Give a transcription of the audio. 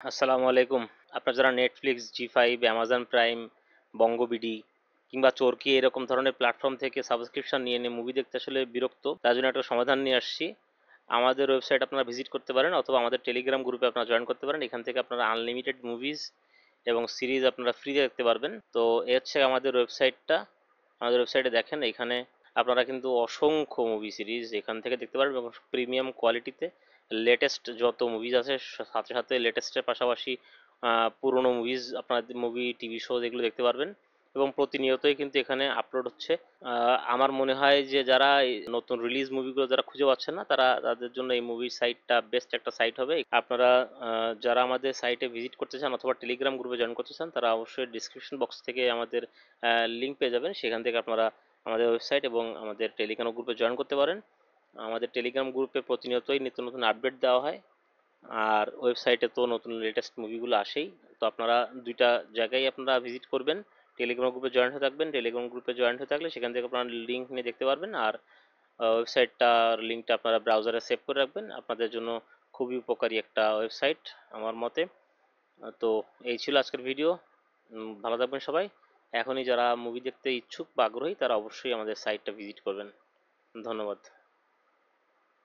আসসালামু আলাইকুম। আপনারা যারা নেটফ্লিক্স, জি5, অ্যামাজন প্রাইম, বঙ্গবিডি কিংবা চরকি এরকম ধরনের প্ল্যাটফর্ম থেকে সাবস্ক্রিপশন নিয়ে নিয়ে মুভি দেখতে আসলে বিরক্ত, তার জন্য একটা সমাধান নিয়ে আসছি। আমাদের ওয়েবসাইট আপনারা ভিজিট করতে পারেন অথবা আমাদের টেলিগ্রাম গ্রুপে আপনারা জয়েন করতে পারেন। এখান থেকে আপনারা আনলিমিটেড মুভিজ এবং সিরিজ আপনারা ফ্রিতে দেখতে পারবেন। তো এ হচ্ছে আমাদের ওয়েবসাইটটা। আমাদের ওয়েবসাইটে দেখেন, এখানে আপনারা কিন্তু অসংখ্য মুভি সিরিজ এখান থেকে দেখতে পারবেন এবং প্রিমিয়াম কোয়ালিটিতে লেটেস্ট যত মুভিজ আছে, সাথে সাথে লেটেস্টের পাশাপাশি পুরনো মুভিজ, আপনার মুভি টিভি শো যেগুলো দেখতে পারবেন এবং প্রতিনিয়তই কিন্তু এখানে আপলোড হচ্ছে। আমার মনে হয় যে যারা এই নতুন রিলিজ মুভিগুলো যারা খুঁজে পাচ্ছেন না, তাদের জন্য এই মুভি সাইটটা বেস্ট একটা সাইট হবে। আপনারা যারা আমাদের সাইটে ভিজিট করতে চান অথবা টেলিগ্রাম গ্রুপে জয়েন করতে চান, তারা অবশ্যই ডিসক্রিপশন বক্স থেকে আমাদের লিঙ্ক পেয়ে যাবেন। সেখান থেকে আপনারা আমাদের ওয়েবসাইট এবং আমাদের টেলিগ্রাম গ্রুপে জয়েন করতে পারেন। আমাদের টেলিগ্রাম গ্রুপে প্রতিনিয়তই নিত্য নতুন আপডেট দেওয়া হয়, আর ওয়েবসাইটে তো নতুন লেটেস্ট মুভিগুলো আসেই। তো আপনারা দুইটা জায়গায় আপনারা ভিজিট করবেন, টেলিগ্রাম গ্রুপে জয়েন হয়ে থাকবেন। টেলিগ্রাম গ্রুপে জয়েন হয়ে থাকলে সেখান থেকে আপনারা লিঙ্ক নিয়ে দেখতে পারবেন, আর ওয়েবসাইটটার লিঙ্কটা আপনারা ব্রাউজারে সেভ করে রাখবেন। আপনাদের জন্য খুবই উপকারী একটা ওয়েবসাইট আমার মতে। তো এই ছিল আজকের ভিডিও। ভালো থাকবেন সবাই। এখনই যারা মুভি দেখতে ইচ্ছুক বা আগ্রহী, তারা অবশ্যই আমাদের সাইটটা ভিজিট করবেন। ধন্যবাদ।